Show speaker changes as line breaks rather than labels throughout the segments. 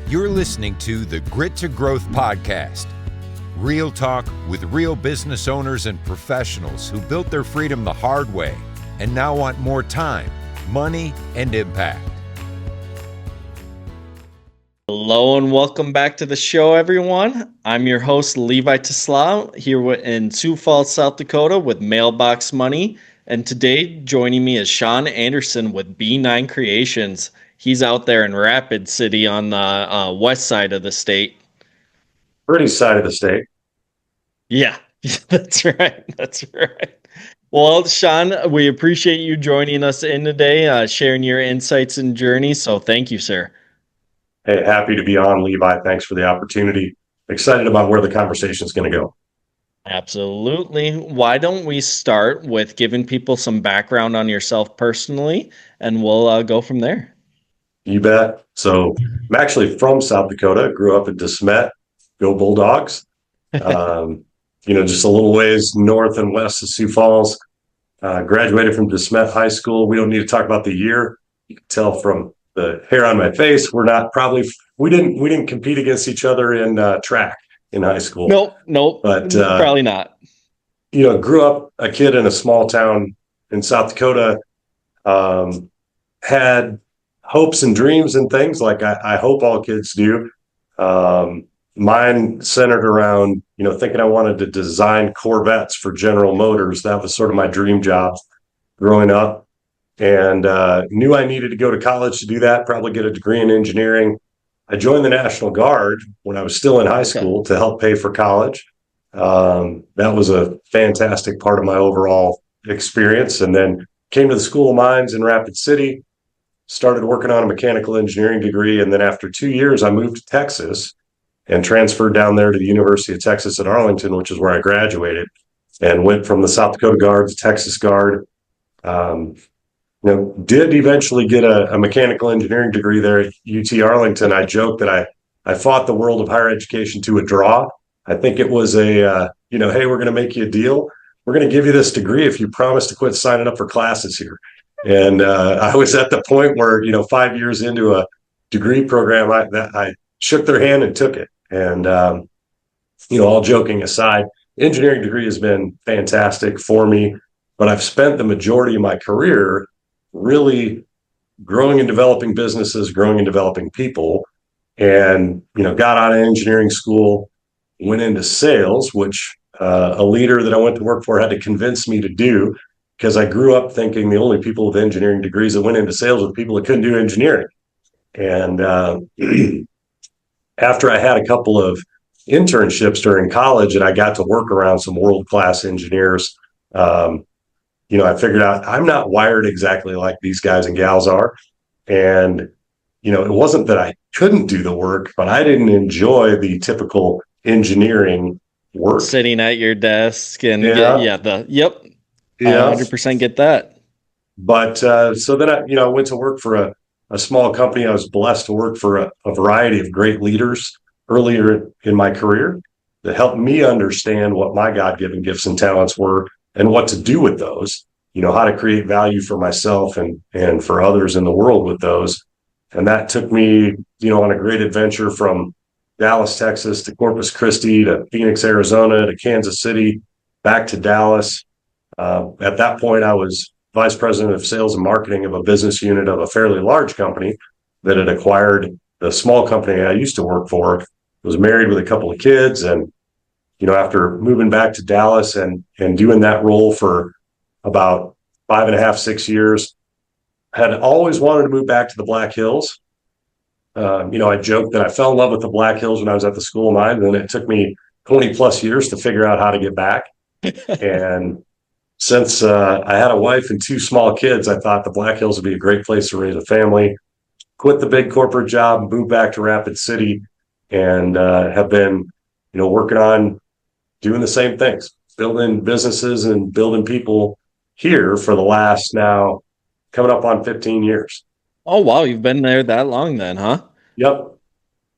You're listening to the Grit to Growth podcast. Real talk with real business owners and professionals who built their freedom the hard way and now want more time, money, and impact.
Hello and welcome back to the show, everyone. I'm your host, Levi Tesla, here in Sioux Falls, South Dakota with Mailbox Money. And today, joining me is Shon Anderson with B9 Creations. He's out there in Rapid City on the west side of the state.
Pretty side of the state.
Yeah, that's right. That's right. Well, Shon, we appreciate you joining us in today, sharing your insights and journey. So thank you, sir.
Hey, happy to be on, Levi. Thanks for the opportunity. Excited about where the conversation is going to go.
Absolutely. Why don't we start with giving people some background on yourself personally, and we'll go from there.
You bet. So I'm actually from South Dakota, grew up in DeSmet, go Bulldogs. Just a little ways north and west of Sioux Falls. Graduated from DeSmet High School. We don't need to talk about the year. You can tell from the hair on my face. We didn't compete against each other in track in high school.
Nope. But probably not.
Grew up a kid in a small town in South Dakota. Had hopes and dreams and things like I hope all kids do. Mine centered around, thinking I wanted to design Corvettes for General Motors. That was sort of my dream job growing up, and knew I needed to go to college to do that, probably get a degree in engineering. I joined the National Guard when I was still in high school to help pay for college. That was a fantastic part of my overall experience. And then came to the School of Mines in Rapid City, started working on a mechanical engineering degree. And then after 2 years, I moved to Texas and transferred down there to the University of Texas at Arlington, which is where I graduated, and went from the South Dakota Guard to Texas Guard. Did eventually get a mechanical engineering degree there at UT Arlington. I joke that I fought the world of higher education to a draw. I think it was hey, we're going to make you a deal. We're going to give you this degree if you promise to quit signing up for classes here. And I was at the point where, 5 years into a degree program, I shook their hand and took it. And, all joking aside, engineering degree has been fantastic for me, but I've spent the majority of my career really growing and developing businesses, growing and developing people, and, got out of engineering school, went into sales, which a leader that I went to work for had to convince me to do, because I grew up thinking the only people with engineering degrees that went into sales were the people that couldn't do engineering. And after I had a couple of internships during college and I got to work around some world-class engineers, I figured out I'm not wired exactly like these guys and gals are. And, it wasn't that I couldn't do the work, but I didn't enjoy the typical engineering work.
Sitting at your desk and I 100% get that.
But so then I went to work for a small company. I was blessed to work for a variety of great leaders earlier in my career that helped me understand what my God-given gifts and talents were and what to do with those, how to create value for myself and for others in the world with those. And that took me, on a great adventure from Dallas, Texas to Corpus Christi to Phoenix, Arizona to Kansas City, back to Dallas. At that point, I was vice president of sales and marketing of a business unit of a fairly large company that had acquired the small company I used to work for. Was married with a couple of kids, and after moving back to Dallas and doing that role for about 5.5, 6 years, had always wanted to move back to the Black Hills. I joked that I fell in love with the Black Hills when I was at the School of Mines, and it took me 20 plus years to figure out how to get back. And since I had a wife and 2 small kids, I thought the Black Hills would be a great place to raise a family. Quit the big corporate job, moved back to Rapid City, and have been, working on doing the same things, building businesses and building people here for the last now coming up on 15 years.
Oh, wow. You've been there that long then, huh?
Yep.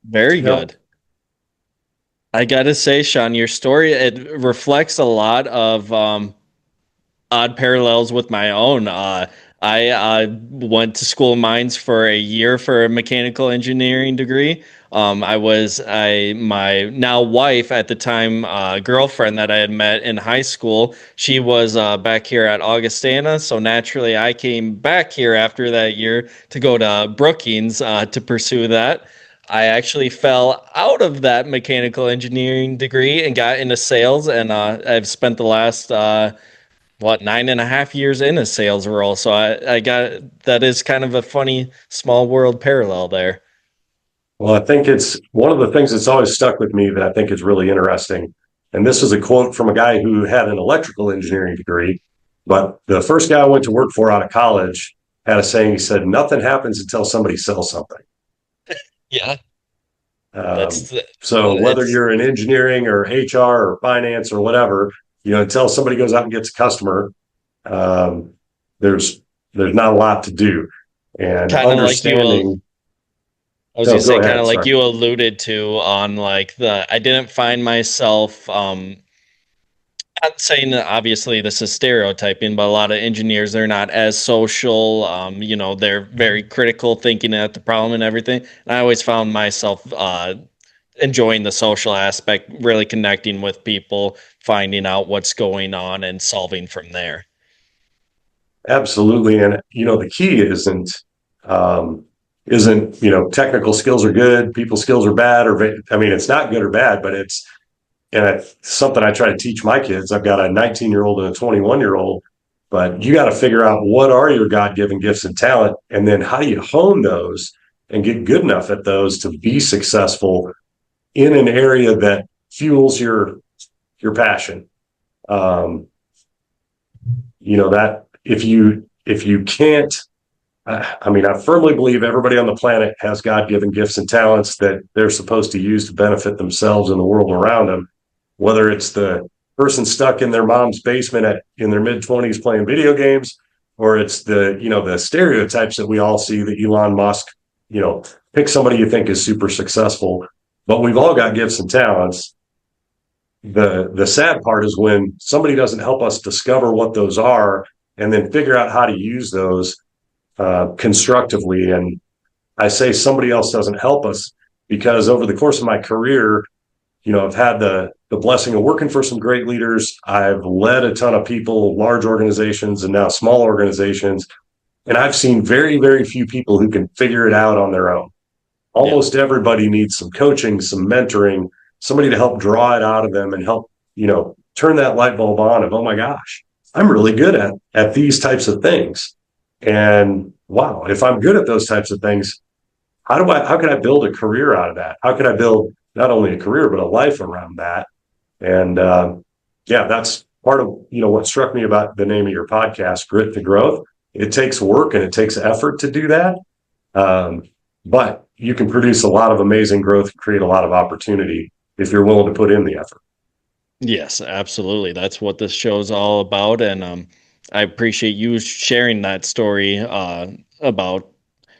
Very good. I got to say, Shon, your story, it reflects a lot of odd parallels with my own. I went to school of mines for a year for a mechanical engineering degree. My now wife at the time, girlfriend that I had met in high school. She was back here at Augustana, so naturally I came back here after that year to go to Brookings to pursue that. I actually fell out of that mechanical engineering degree and got into sales, and I've spent the last 9.5 years in a sales role. So I got that is kind of a funny small world parallel there.
Well, I think it's one of the things that's always stuck with me that I think is really interesting. And this is a quote from a guy who had an electrical engineering degree, but the first guy I went to work for out of college had a saying. He said, "Nothing happens until somebody sells something."
Yeah,
Um,
that's the,
so whether
it's
you're in engineering or HR or finance or whatever, until somebody goes out and gets a customer, um, there's there's not a lot to do. And
kind of like
understanding.
I was
No,
gonna
go
say kind
ahead.
of like
Sorry.
you alluded to on like I didn't find myself not saying that obviously this is stereotyping, but a lot of engineers they're not as social. They're very critical, thinking at the problem and everything. And I always found myself enjoying the social aspect, really connecting with people, finding out what's going on, and solving from there.
Absolutely. And the key isn't technical skills are good, people skills are bad, it's not good or bad, but it's something I try to teach my kids. I've got a 19-year-old and a 21-year-old, but you got to figure out what are your God-given gifts and talent, and then how do you hone those and get good enough at those to be successful in an area that fuels your passion. That if you can't, I firmly believe everybody on the planet has God-given gifts and talents that they're supposed to use to benefit themselves and the world around them. Whether it's the person stuck in their mom's basement in their mid-20s playing video games, or it's the stereotypes that we all see that Elon Musk, pick somebody you think is super successful, but we've all got gifts and talents. The sad part is when somebody doesn't help us discover what those are and then figure out how to use those constructively. And I say somebody else doesn't help us because over the course of my career, I've had the blessing of working for some great leaders. I've led a ton of people, large organizations and now small organizations. And I've seen very, very few people who can figure it out on their own.
Yeah.
Almost everybody needs some coaching, some mentoring, somebody to help draw it out of them and help, turn that light bulb on of, oh my gosh, I'm really good at these types of things. And wow, if I'm good at those types of things, how can I build a career out of that? How can I build not only a career, but a life around that? And yeah, that's part of, what struck me about the name of your podcast, Grit to Growth. It takes work and it takes effort to do that. But you can produce a lot of amazing growth, create a lot of opportunity if you're willing to put in the effort.
Yes, absolutely. That's what this show is all about, and I appreciate you sharing that story about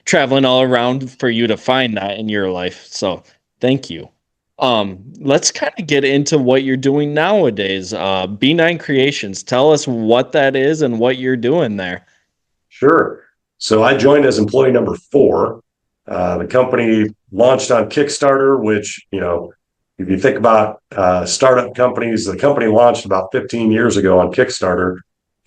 traveling all around for you to find that in your life. So, thank you. Let's kind of get into what you're doing nowadays. B9 Creations. Tell us what that is and what you're doing there.
Sure. So I joined as employee number 4. The company launched on Kickstarter, which, if you think about startup companies, the company launched about 15 years ago on Kickstarter.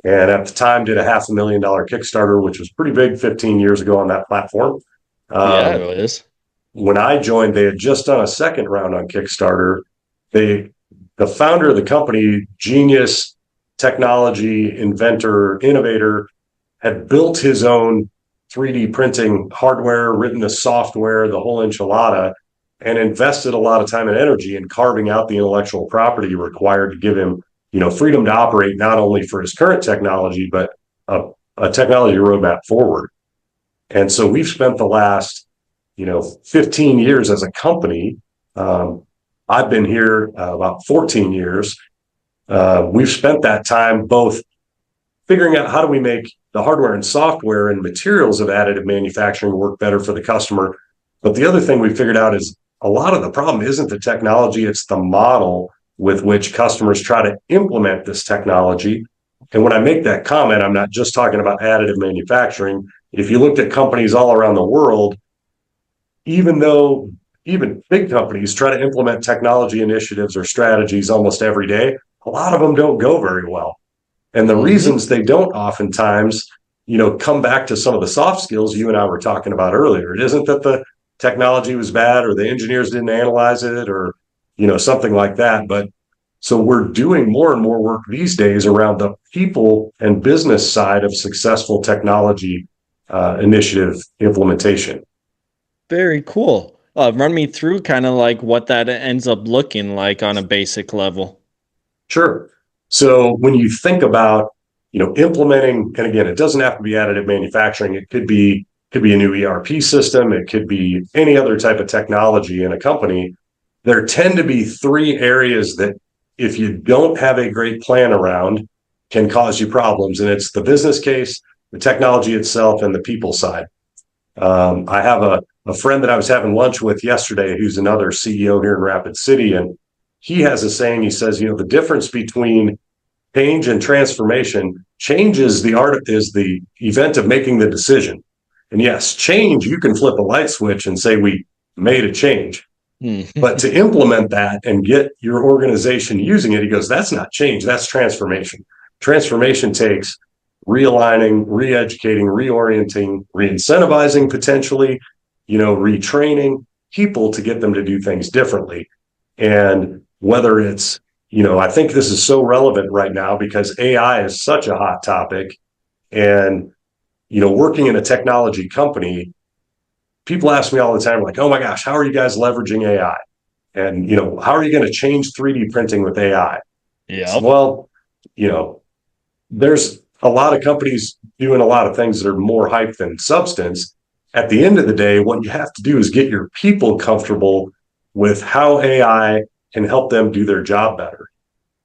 And at the time did a $500,000 Kickstarter, which was pretty big 15 years ago on that platform.
Yeah,
Um,
it is.
when I joined, they had just done a second round on Kickstarter. The founder of the company, genius, technology, inventor, innovator, had built his own 3D printing hardware, written the software, the whole enchilada, and invested a lot of time and energy in carving out the intellectual property required to give him, freedom to operate not only for his current technology, but a technology roadmap forward. And so we've spent the last, 15 years as a company. I've been here about 14 years. We've spent that time both figuring out how do we make the hardware and software and materials of additive manufacturing work better for the customer. But the other thing we figured out is a lot of the problem isn't the technology, it's the model with which customers try to implement this technology. And when I make that comment, I'm not just talking about additive manufacturing. If you looked at companies all around the world, even though even big companies try to implement technology initiatives or strategies almost every day, a lot of them don't go very well. And the reasons they don't oftentimes, come back to some of the soft skills you and I were talking about earlier. It isn't that the technology was bad or the engineers didn't analyze it or, something like that. But so we're doing more and more work these days around the people and business side of successful technology initiative implementation.
Very cool. Run me through kind of like what that ends up looking like on a basic level.
Sure. So when you think about, implementing, and again, it doesn't have to be additive manufacturing. It could be a new ERP system. It could be any other type of technology in a company. There tend to be three areas that if you don't have a great plan around can cause you problems. And it's the business case, the technology itself, and the people side. I have a friend that I was having lunch with yesterday, who's another CEO here in Rapid City. And he has a saying, he says, the difference between change and transformation, change is the event of making the decision. And yes, change, you can flip a light switch and say, we made a change. But to implement that and get your organization using it, he goes, that's not change, that's transformation. Transformation takes realigning, re-educating, reorienting, re-incentivizing potentially, retraining people to get them to do things differently. And whether it's, I think this is so relevant right now because AI is such a hot topic. And, working in a technology company, people ask me all the time, like, oh my gosh, how are you guys leveraging AI? And, how are you going to change 3D printing with AI?
Yeah.
Well, there's a lot of companies doing a lot of things that are more hype than substance. At the end of the day, what you have to do is get your people comfortable with how AI can help them do their job better.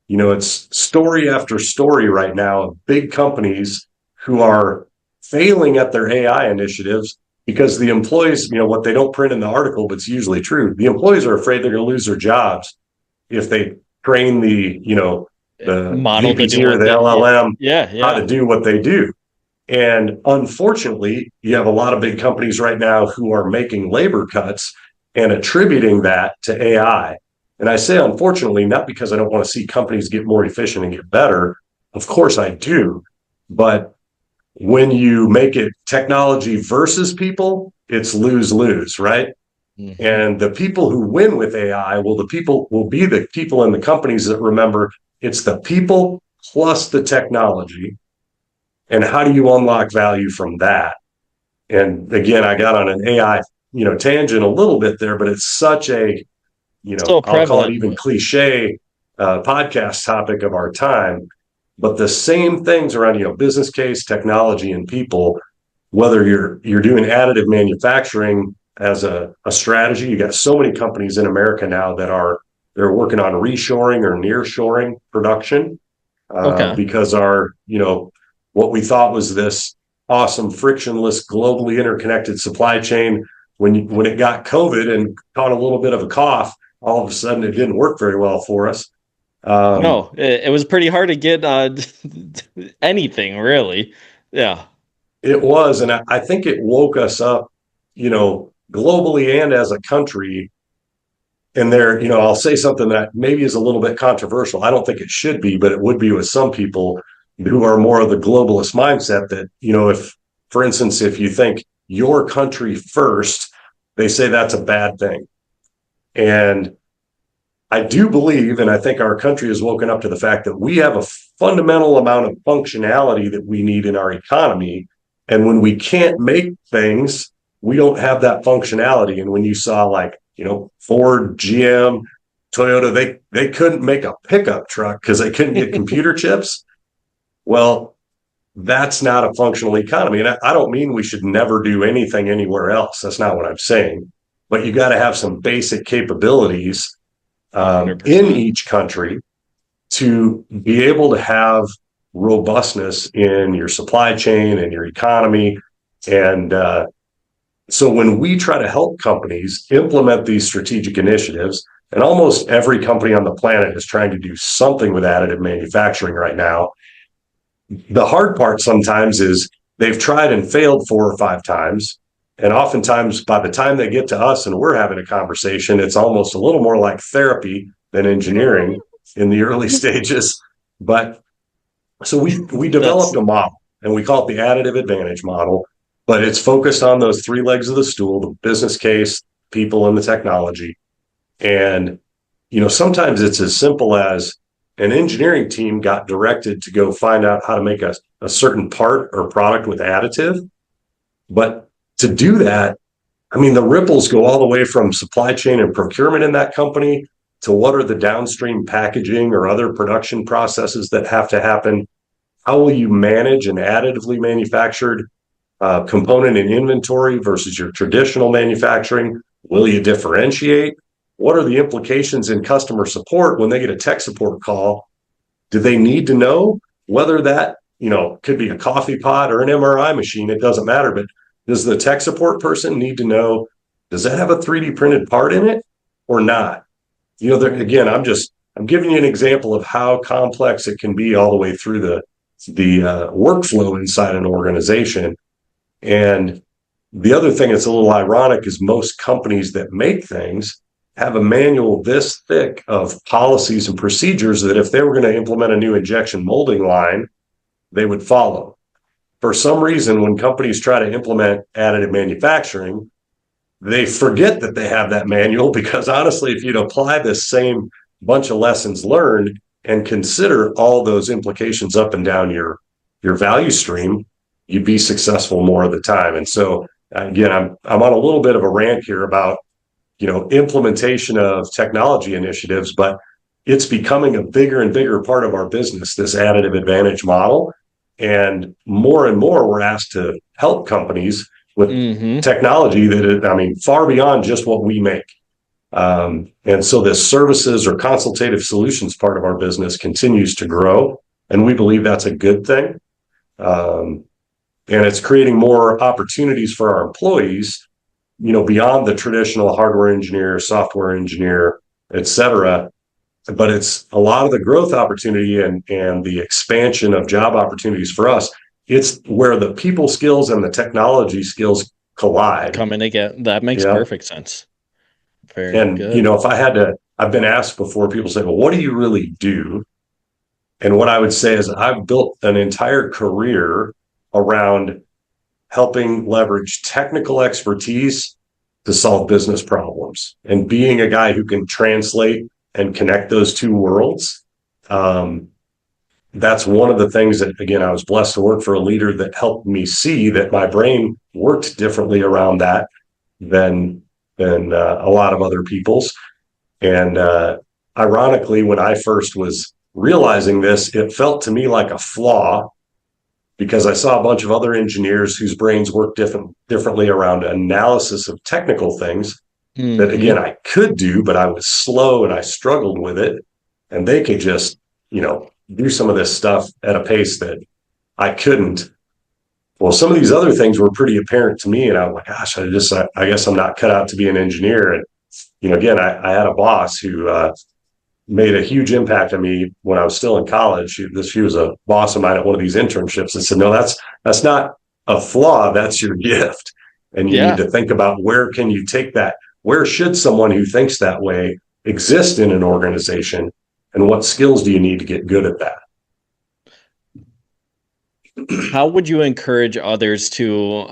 It's story after story right now of big companies who are failing at their AI initiatives because the employees, what they don't print in the article, but it's usually true. The employees are afraid they're going to lose their jobs if they train the
model
GPT or the LLM how to
Yeah.
do what they do. And unfortunately, you have a lot of big companies right now who are making labor cuts and attributing that to AI. And I say unfortunately, not because I don't want to see companies get more efficient and get better. Of course I do. But when you make it technology versus people, it's lose-lose, right? And the people who win with AI will be the people in the companies that remember it's the people plus the technology. And how do you unlock value from that? And again, I got on an AI, tangent a little bit there, but it's such a,
So
I'll call it
prevalent.
even cliche podcast topic of our time. But the same things around, business case, technology, and people, whether you're doing additive manufacturing as a strategy, you got so many companies in America now they're working on reshoring or nearshoring production because our, what we thought was this awesome, frictionless, globally interconnected supply chain, when it got COVID and caught a little bit of a cough, all of a sudden it didn't work very well for us.
No, it was pretty hard to get anything really. Yeah.
It was, and I think it woke us up, globally and as a country. And I'll say something that maybe is a little bit controversial. I don't think it should be, but it would be with some people who are more of the globalist mindset that, if, for instance, if you think your country first, they say that's a bad thing. And I do believe, and I think our country has woken up to the fact that we have a fundamental amount of functionality that we need in our economy. And when we can't make things, we don't have that functionality. And when you saw Ford, GM, Toyota, they couldn't make a pickup truck because they couldn't get computer chips. Well, that's not a functional economy. And I don't mean we should never do anything anywhere else. That's not what I'm saying. But you got to have some basic capabilities in each country to be able to have robustness in your supply chain and your economy. And so when we try to help companies implement these strategic initiatives, and almost every company on the planet is trying to do something with additive manufacturing right now, The hard part sometimes is they've tried and failed 4 or 5 times. And oftentimes, by the time they get to us and we're having a conversation, it's almost a little more like therapy than engineering in the early stages. But so we
That's
developed a model, and we call it the additive advantage model. But it's focused on those 3 legs of the stool: the business case, people, and the technology. And sometimes it's as simple as an engineering team got directed to go find out how to make a certain part or product with additive. But to do that, I mean, the ripples go all the way from supply chain and procurement in that company to what are the downstream packaging or other production processes that have to happen. How will you manage an additively manufactured component in inventory versus your traditional manufacturing? Will you differentiate? What are the implications in customer support when they get a tech support call? Do they need to know whether that, could be a coffee pot or an MRI machine? It doesn't matter. But does the tech support person need to know, does that have a 3D printed part in it or not? Again, I'm giving you an example of how complex it can be all the way through the workflow inside an organization. And the other thing that's a little ironic is most companies that make things have a manual this thick of policies and procedures that if they were going to implement a new injection molding line, they would follow. For some reason, when companies try to implement additive manufacturing, they forget that they have that manual, because honestly, if you'd apply this same bunch of lessons learned and consider all those implications up and down your value stream, you'd be successful more of the time. And so again, I'm on a little bit of a rant here about implementation of technology initiatives, but it's becoming a bigger and bigger part of our business, this additive advantage model. And more we're asked to help companies with technology that is, far beyond just what we make. And so this services or consultative solutions part of our business continues to grow, and we believe that's a good thing. And it's creating more opportunities for our employees, beyond the traditional hardware engineer, software engineer, et cetera. But it's a lot of the growth opportunity and the expansion of job opportunities for us. It's where the people skills and the technology skills collide.
coming again. That makes perfect sense. Very
and,
good.
if I had to, I've been asked before, people say, well, what do you really do? And what I would say is I've built an entire career around helping leverage technical expertise to solve business problems, and being a guy who can translate and connect those two worlds. That's one of the things that, again, I was blessed to work for a leader that helped me see that my brain worked differently around that than a lot of other people's. And ironically, when I first was realizing this, it felt to me like a flaw, because I saw a bunch of other engineers whose brains work differently around analysis of technical things that, again, I could do, but I was slow and I struggled with it. And they could just, do some of this stuff at a pace that I couldn't. Well, some of these other things were pretty apparent to me, and I'm like, gosh, I guess I'm not cut out to be an engineer. And, again, I had a boss who made a huge impact on me when I was still in college. She was a boss of mine at one of these internships, and said, no, that's not a flaw. That's your gift. And you need to think about, where can you take that? Where should someone who thinks that way exist in an organization? And what skills do you need to get good at that?
How would you encourage others to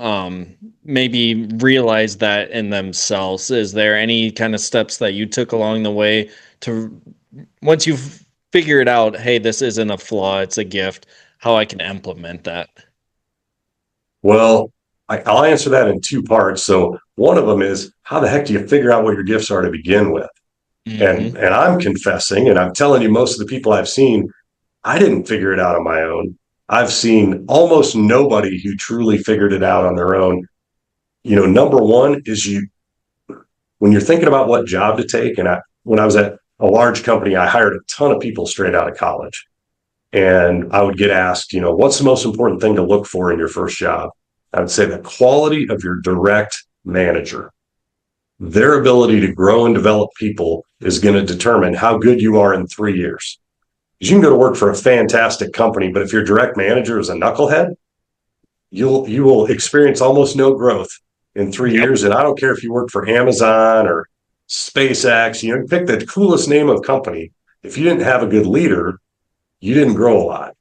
maybe realize that in themselves? Is there any kind of steps that you took along the way to, once you've figured out, hey, this isn't a flaw, it's a gift, how I can implement that?
Well, I'll answer that in 2 parts. So one of them is, how the heck do you figure out what your gifts are to begin with? And I'm confessing, and I'm telling you, most of the people I've seen, I didn't figure it out on my own. I've seen almost nobody who truly figured it out on their own. Number one is, when you're thinking about what job to take, and when I was at a large company, I hired a ton of people straight out of college. And I would get asked, what's the most important thing to look for in your first job? I would say the quality of your direct manager. Their ability to grow and develop people is going to determine how good you are in 3 years. You can go to work for a fantastic company, but if your direct manager is a knucklehead, you will experience almost no growth in 3 years. And I don't care if you work for Amazon or SpaceX, pick the coolest name of company. If you didn't have a good leader, you didn't grow a lot.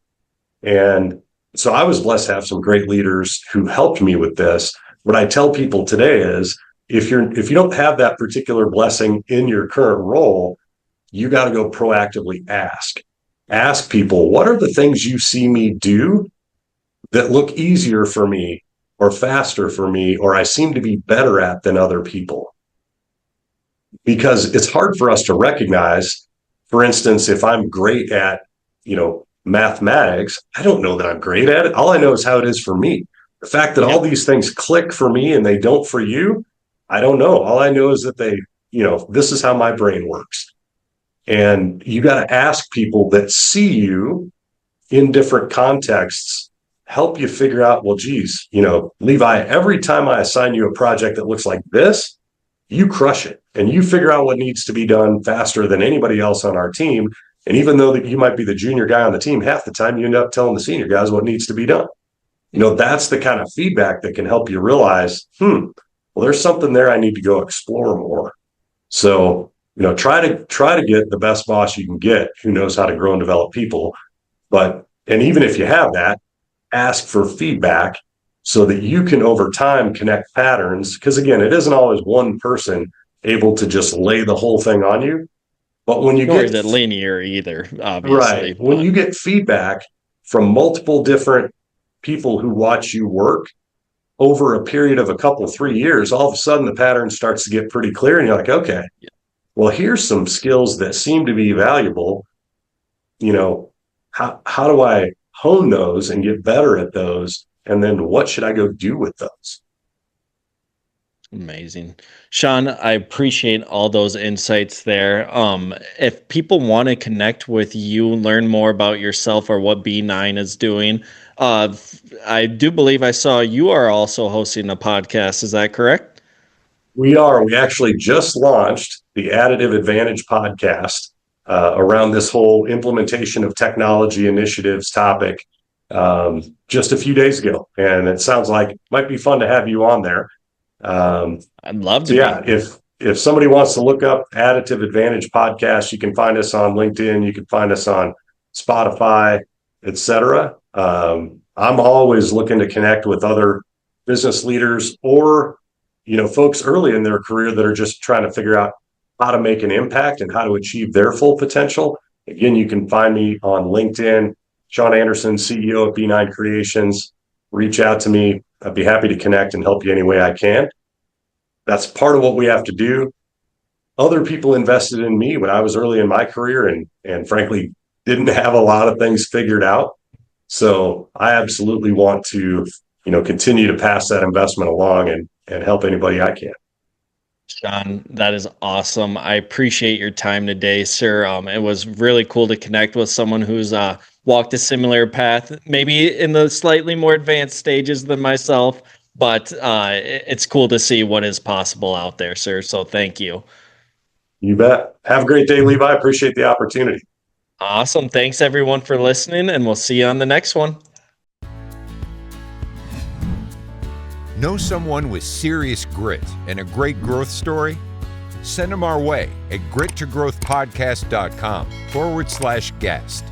And so I was blessed to have some great leaders who helped me with this. What I tell people today is if you don't have that particular blessing in your current role, you got to go proactively ask people, what are the things you see me do that look easier for me or faster for me, or I seem to be better at than other people? Because it's hard for us to recognize, for instance, if I'm great at, mathematics, I don't know that I'm great at it. All I know is how it is for me. The fact that all these things click for me and they don't for you, I don't know. All I know is that this is how my brain works. And you got to ask people that see you in different contexts, help you figure out, well, geez, Levi, every time I assign you a project that looks like this, you crush it and you figure out what needs to be done faster than anybody else on our team. And even though that you might be the junior guy on the team, half the time you end up telling the senior guys what needs to be done. That's the kind of feedback that can help you realize, well, there's something there I need to go explore more. So, try to get the best boss you can get who knows how to grow and develop people. And even if you have that, ask for feedback so that you can over time connect patterns. Because again, it isn't always one person able to just lay the whole thing on you. But when you
is it linear either, obviously.
Right. When you get feedback from multiple different people who watch you work over a period of 3 years, all of a sudden the pattern starts to get pretty clear. And you're like, okay, well, here's some skills that seem to be valuable. How do I hone those and get better at those? And then what should I go do with those?
Amazing. Shon, I appreciate all those insights there. If people want to connect with you, learn more about yourself or what B9 is doing, I do believe I saw you are also hosting a podcast. Is that correct?
We are. We actually just launched the Additive Advantage podcast around this whole implementation of technology initiatives topic just a few days ago. And it sounds like it might be fun to have you on there.
I'd love to.
Yeah, if somebody wants to look up Additive Advantage podcast, you can find us on LinkedIn, you can find us on Spotify, etc. I'm always looking to connect with other business leaders or folks early in their career that are just trying to figure out how to make an impact and how to achieve their full potential. Again, you can find me on LinkedIn, Shon Anderson, CEO of B9 Creations. Reach out to me. I'd be happy to connect and help you any way I can. That's part of what we have to do. Other people invested in me when I was early in my career and frankly didn't have a lot of things figured out. So I absolutely want to, continue to pass that investment along and help anybody I can.
Shon, that is awesome. I appreciate your time today, sir. It was really cool to connect with someone who's walked a similar path, maybe in the slightly more advanced stages than myself, but it's cool to see what is possible out there, sir. So thank you.
You bet. Have a great day, Levi. Appreciate the opportunity.
Awesome. Thanks, everyone, for listening, and we'll see you on the next one.
Know someone with serious grit and a great growth story? Send them our way at grittogrowthpodcast.com/guest.